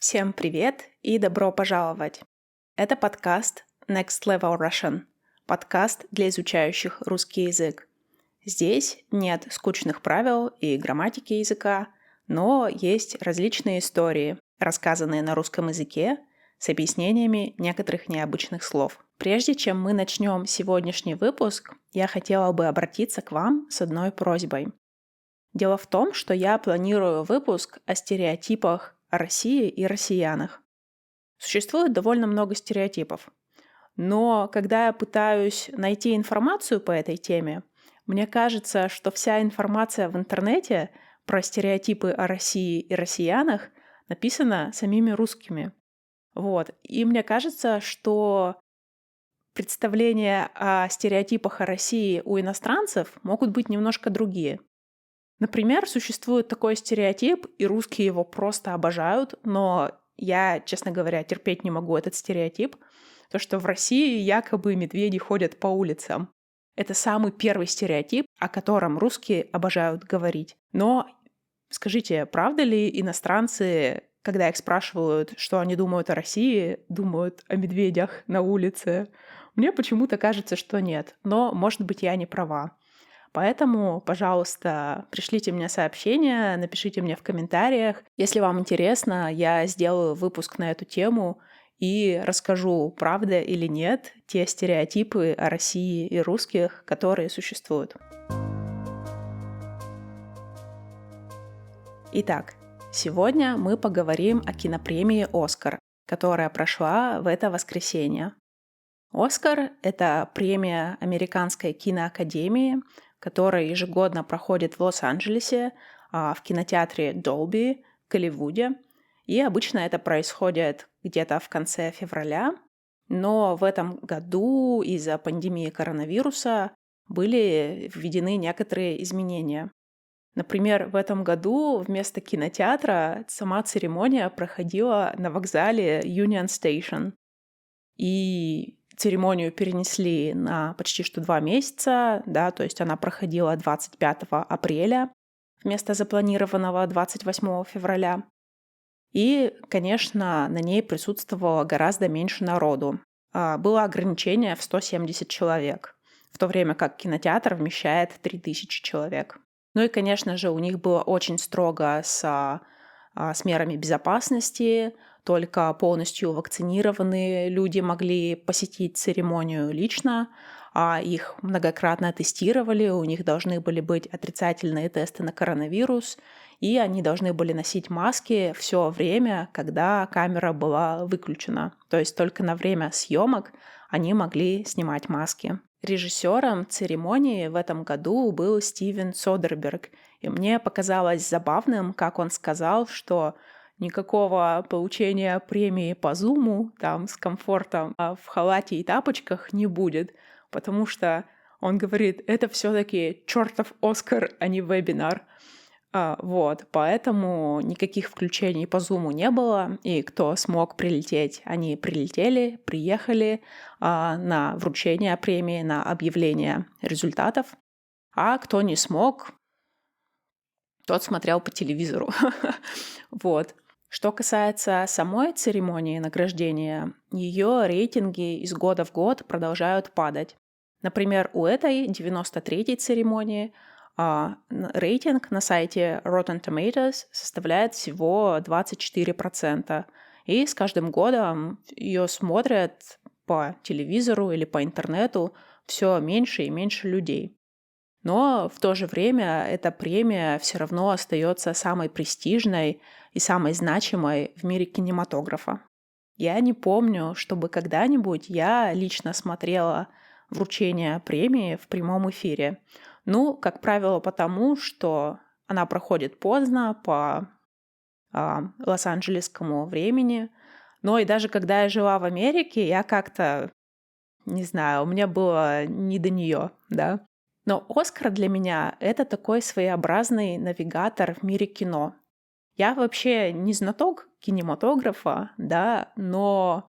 Всем привет и добро пожаловать! Это подкаст Next Level Russian, подкаст для изучающих русский язык. Здесь нет скучных правил и грамматики языка, но есть различные истории, рассказанные на русском языке, с объяснениями некоторых необычных слов. Прежде чем мы начнем сегодняшний выпуск, я хотела бы обратиться к вам с одной просьбой. Дело в том, что я планирую выпуск о стереотипах о России и россиянах. Существует довольно много стереотипов. Но когда я пытаюсь найти информацию по этой теме, мне кажется, что вся информация в интернете про стереотипы о России и россиянах написана самими русскими. И мне кажется, что представления о стереотипах о России у иностранцев могут быть немножко другие. Например, существует такой стереотип, и русские его просто обожают, но я, честно говоря, терпеть не могу этот стереотип, то, что в России якобы медведи ходят по улицам. Это самый первый стереотип, о котором русские обожают говорить. Но скажите, правда ли иностранцы, когда их спрашивают, что они думают о России, думают о медведях на улице? Мне почему-то кажется, что нет, но, может быть, я не права. Поэтому, пожалуйста, пришлите мне сообщения, напишите мне в комментариях. Если вам интересно, я сделаю выпуск на эту тему и расскажу, правда или нет, те стереотипы о России и русских, которые существуют. Итак, сегодня мы поговорим о кинопремии «Оскар», которая прошла в это воскресенье. «Оскар» — это премия Американской киноакадемии, которая ежегодно проходит в Лос-Анджелесе, в кинотеатре Dolby в Голливуде. И обычно это происходит где-то в конце февраля. Но в этом году из-за пандемии коронавируса были введены некоторые изменения. Например, в этом году вместо кинотеатра сама церемония проходила на вокзале Union Station. И церемонию перенесли на почти что 2 месяца, то есть она проходила 25 апреля вместо запланированного 28 февраля. И, конечно, на ней присутствовало гораздо меньше народу. Было ограничение в 170 человек, в то время как кинотеатр вмещает 3000 человек. Ну и, конечно же, у них было очень строго с мерами безопасности. Только полностью вакцинированные люди могли посетить церемонию лично, их многократно тестировали, у них должны были быть отрицательные тесты на коронавирус, и они должны были носить маски все время, когда камера была выключена. То есть только на время съемок они могли снимать маски. Режиссером церемонии в этом году был Стивен Содерберг, и мне показалось забавным, как он сказал, что никакого получения премии по Зуму там с комфортом в халате и тапочках не будет, потому что он говорит, это все-таки чертов Оскар, а не вебинар. Поэтому никаких включений по Зуму не было, и кто смог прилететь, они прилетели, приехали на вручение премии, на объявление результатов, а кто не смог, тот смотрел по телевизору. Что касается самой церемонии награждения, ее рейтинги из года в год продолжают падать. Например, у этой 93-й церемонии рейтинг на сайте Rotten Tomatoes составляет всего 24%. И с каждым годом ее смотрят по телевизору или по интернету все меньше и меньше людей. Но в то же время эта премия все равно остается самой престижной и самой значимой в мире кинематографа. Я не помню, чтобы когда-нибудь я лично смотрела вручение премии в прямом эфире. Как правило, потому что она проходит поздно по лос-анджелесскому времени. Но и даже когда я жила в Америке, я как-то, не знаю, у меня было не до нее, Но «Оскар» для меня — это такой своеобразный навигатор в мире кино. Я вообще не знаток кинематографа, но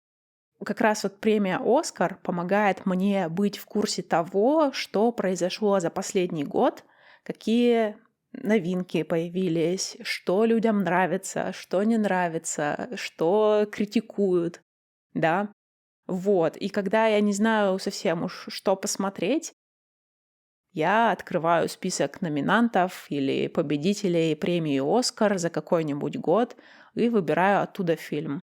как раз премия «Оскар» помогает мне быть в курсе того, что произошло за последний год, какие новинки появились, что людям нравится, что не нравится, что критикуют, да. Вот. И когда я не знаю совсем уж, что посмотреть, я открываю список номинантов или победителей премии «Оскар» за какой-нибудь год и выбираю оттуда фильм.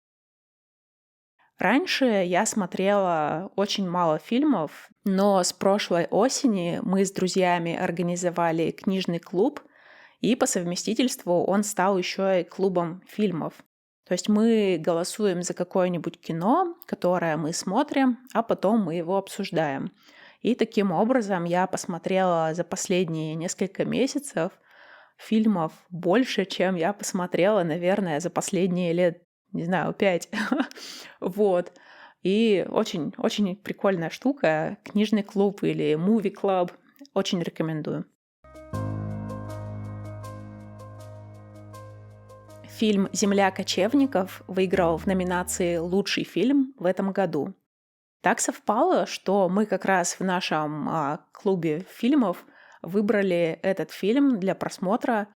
Раньше я смотрела очень мало фильмов, но с прошлой осени мы с друзьями организовали книжный клуб, и по совместительству он стал еще и клубом фильмов. То есть мы голосуем за какое-нибудь кино, которое мы смотрим, а потом мы его обсуждаем. И таким образом я посмотрела за последние несколько месяцев фильмов больше, чем я посмотрела, наверное, за последние лет, не знаю, 5. Вот. И очень прикольная штука. Книжный клуб или movie club. Очень рекомендую. Фильм «Земля кочевников» выиграл в номинации «Лучший фильм» в этом году. Так совпало, что мы как раз в нашем клубе фильмов выбрали этот фильм для просмотра.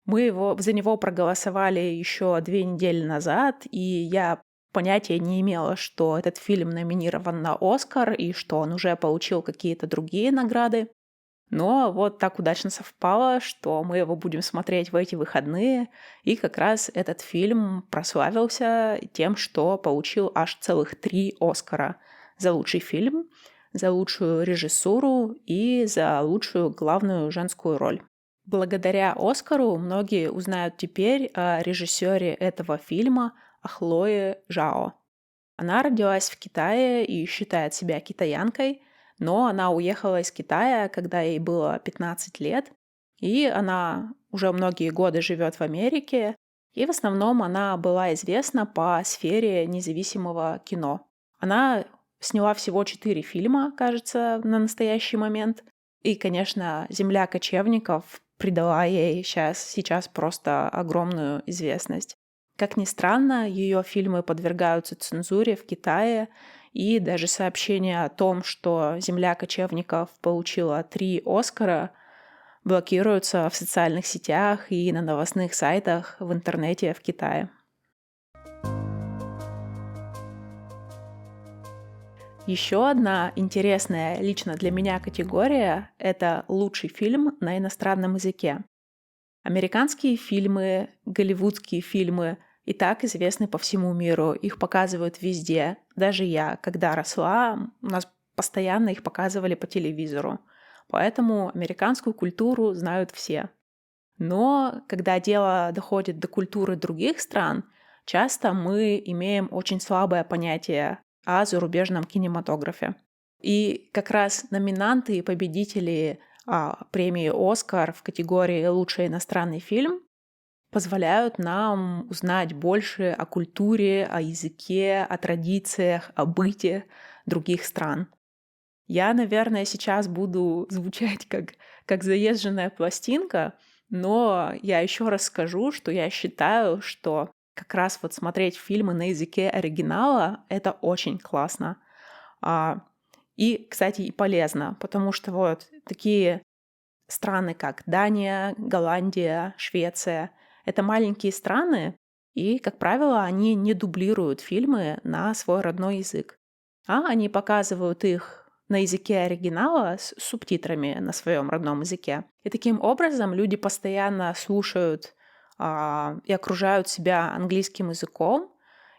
Мы за него проголосовали еще 2 недели назад, и я понятия не имела, что этот фильм номинирован на «Оскар» и что он уже получил какие-то другие награды. Но вот так удачно совпало, что мы его будем смотреть в эти выходные, и как раз этот фильм прославился тем, что получил аж целых 3 «Оскара» за лучший фильм, за лучшую режиссуру и за лучшую главную женскую роль. Благодаря «Оскару» многие узнают теперь о режиссере этого фильма, о Хлое Жао. Она родилась в Китае и считает себя китаянкой, но она уехала из Китая, когда ей было 15 лет, и она уже многие годы живет в Америке, и в основном она была известна по сфере независимого кино. Она сняла всего 4 фильма, кажется, на настоящий момент, и, конечно, «Земля кочевников» придала ей сейчас просто огромную известность. Как ни странно, ее фильмы подвергаются цензуре в Китае, и даже сообщение о том, что «Земля кочевников» получила 3 «Оскара», блокируются в социальных сетях и на новостных сайтах в интернете в Китае. Еще одна интересная лично для меня категория — это лучший фильм на иностранном языке. Американские фильмы, голливудские фильмы и так известны по всему миру. Их показывают везде. Даже я, когда росла, у нас постоянно их показывали по телевизору. Поэтому американскую культуру знают все. Но когда дело доходит до культуры других стран, часто мы имеем очень слабое понятие о зарубежном кинематографе. И как раз номинанты и победители премии «Оскар» в категории «Лучший иностранный фильм» позволяют нам узнать больше о культуре, о языке, о традициях, о быте других стран. Я, наверное, сейчас буду звучать как заезженная пластинка, но я еще раз скажу, что я считаю, что как раз вот смотреть фильмы на языке оригинала — это очень классно. И, кстати, и полезно, потому что вот такие страны, как Дания, Голландия, Швеция — это маленькие страны, и, как правило, они не дублируют фильмы на свой родной язык, а они показывают их на языке оригинала с субтитрами на своем родном языке. И таким образом люди постоянно слушают и окружают себя английским языком,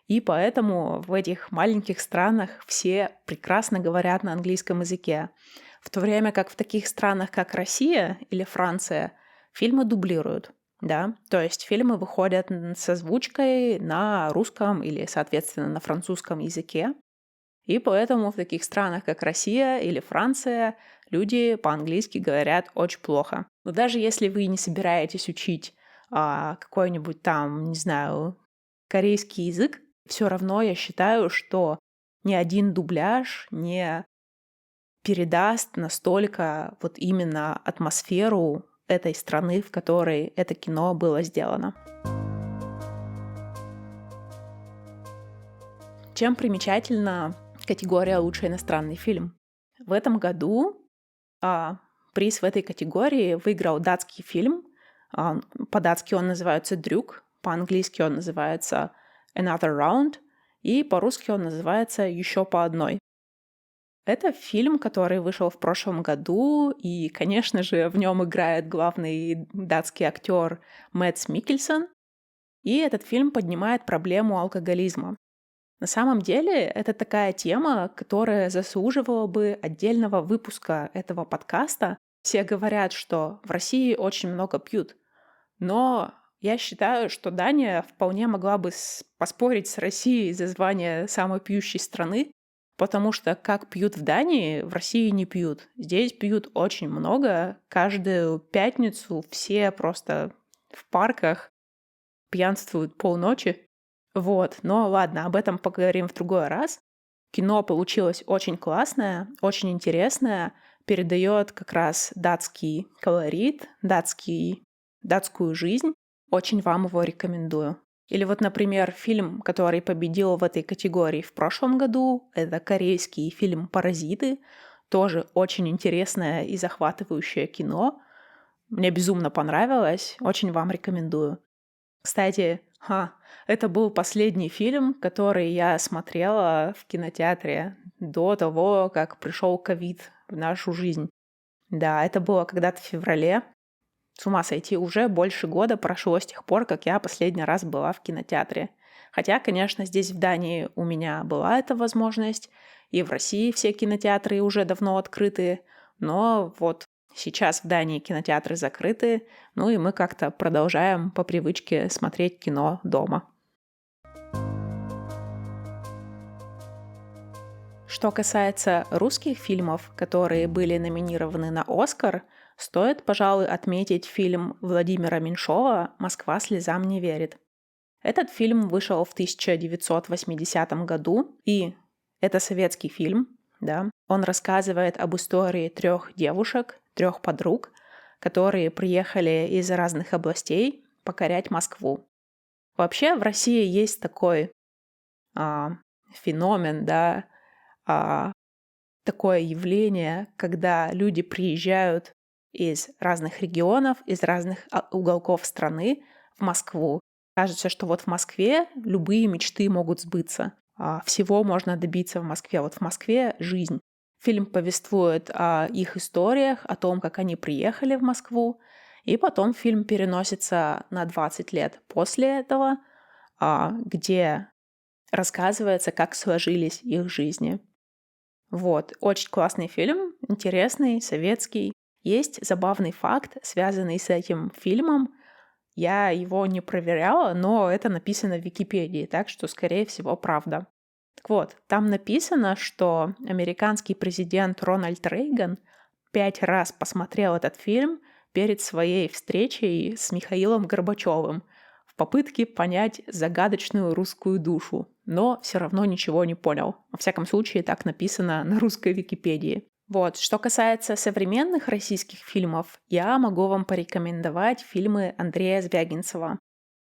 и поэтому в этих маленьких странах все прекрасно говорят на английском языке. В то время как в таких странах, как Россия или Франция, фильмы дублируют. Да? То есть фильмы выходят с озвучкой на русском или, соответственно, на французском языке. И поэтому в таких странах, как Россия или Франция, люди по-английски говорят очень плохо. Но даже если вы не собираетесь учить какой-нибудь там, не знаю, корейский язык, все равно я считаю, что ни один дубляж не передаст настолько вот именно атмосферу этой страны, в которой это кино было сделано. Чем примечательна категория «Лучший иностранный фильм»? В этом году приз в этой категории выиграл датский фильм По-датски он называется «Дрюк», по-английски он называется «Another Round», и по-русски он называется «Еще по одной». Это фильм, который вышел в прошлом году, и, конечно же, в нем играет главный датский актер Мэтс Миккельсен, и этот фильм поднимает проблему алкоголизма. На самом деле, это такая тема, которая заслуживала бы отдельного выпуска этого подкаста. Все говорят, что в России очень много пьют, но я считаю, что Дания вполне могла бы поспорить с Россией за звание самой пьющей страны, потому что как пьют в Дании, в России не пьют. Здесь пьют очень много. Каждую пятницу все просто в парках пьянствуют полночи. Вот, но ладно, об этом поговорим в другой раз. Кино получилось очень классное, очень интересное, передает как раз датский колорит, датскую жизнь. Очень вам его рекомендую. Или вот, например, фильм, который победил в этой категории в прошлом году, это корейский фильм «Паразиты». Тоже очень интересное и захватывающее кино. Мне безумно понравилось, очень вам рекомендую. Кстати, это был последний фильм, который я смотрела в кинотеатре до того, как пришел ковид в нашу жизнь. Да, это было когда-то в феврале. С ума сойти, уже больше года прошло с тех пор, как я последний раз была в кинотеатре. Хотя, конечно, здесь в Дании у меня была эта возможность, и в России все кинотеатры уже давно открыты, но вот сейчас в Дании кинотеатры закрыты, ну и мы как-то продолжаем по привычке смотреть кино дома. Что касается русских фильмов, которые были номинированы на «Оскар», стоит, пожалуй, отметить фильм Владимира Меньшова «Москва слезам не верит». Этот фильм вышел в 1980 году, и это советский фильм, да. Он рассказывает об истории 3 девушек, 3 подруг, которые приехали из разных областей покорять Москву. Вообще в России есть такой феномен, да, такое явление, когда люди приезжают из разных регионов, из разных уголков страны в Москву. Кажется, что вот в Москве любые мечты могут сбыться. Всего можно добиться в Москве. Вот в Москве жизнь. Фильм повествует о их историях, о том, как они приехали в Москву, и потом фильм переносится на 20 лет после этого, где рассказывается, как сложились их жизни. Вот, очень классный фильм, интересный, советский. Есть забавный факт, связанный с этим фильмом. Я его не проверяла, но это написано в Википедии, так что, скорее всего, правда. Так вот, там написано, что американский президент Рональд Рейган 5 раз посмотрел этот фильм перед своей встречей с Михаилом Горбачевым в попытке понять загадочную русскую душу, но все равно ничего не понял. Во всяком случае, так написано на русской Википедии. Вот, что касается современных российских фильмов, я могу вам порекомендовать фильмы Андрея Звягинцева.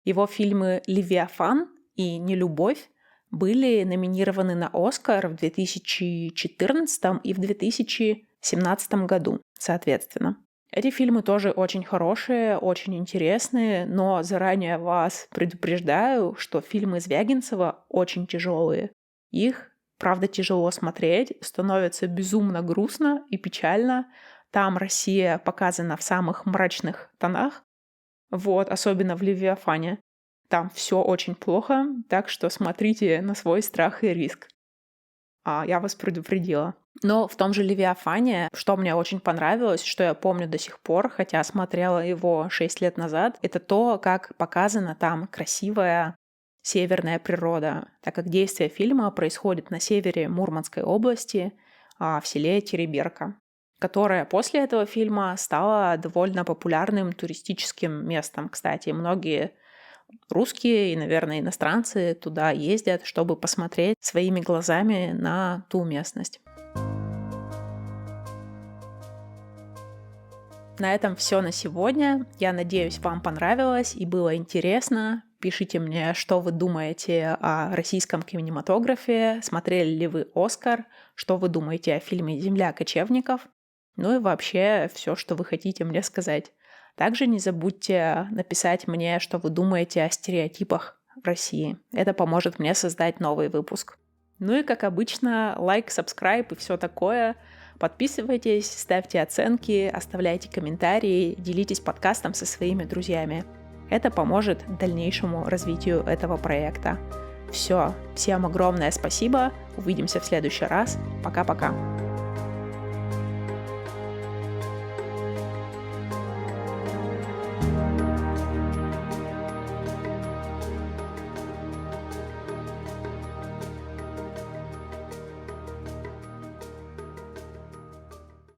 Его фильмы «Левиафан» и «Нелюбовь» были номинированы на «Оскар» в 2014 и в 2017 году, соответственно. Эти фильмы тоже очень хорошие, очень интересные, но заранее вас предупреждаю, что фильмы Звягинцева очень тяжелые. Их, правда, тяжело смотреть, становится безумно грустно и печально. Там Россия показана в самых мрачных тонах, вот, особенно в «Левиафане». Там все очень плохо, так что смотрите на свой страх и риск. Я вас предупредила. Но в том же «Левиафане», что мне очень понравилось, что я помню до сих пор, хотя смотрела его 6 лет назад, это то, как показана там красивая северная природа, так как действие фильма происходит на севере Мурманской области, в селе Тереберка, которое после этого фильма стало довольно популярным туристическим местом. Кстати, многие русские и, наверное, иностранцы туда ездят, чтобы посмотреть своими глазами на ту местность. На этом все на сегодня. Я надеюсь, вам понравилось и было интересно. Пишите мне, что вы думаете о российском кинематографе, смотрели ли вы «Оскар», что вы думаете о фильме «Земля кочевников», ну и вообще все, что вы хотите мне сказать. Также не забудьте написать мне, что вы думаете о стереотипах в России. Это поможет мне создать новый выпуск. Ну и, как обычно, лайк, сабскрайб и все такое. Подписывайтесь, ставьте оценки, оставляйте комментарии, делитесь подкастом со своими друзьями. Это поможет дальнейшему развитию этого проекта. Все, всем огромное спасибо. Увидимся в следующий раз. Пока-пока.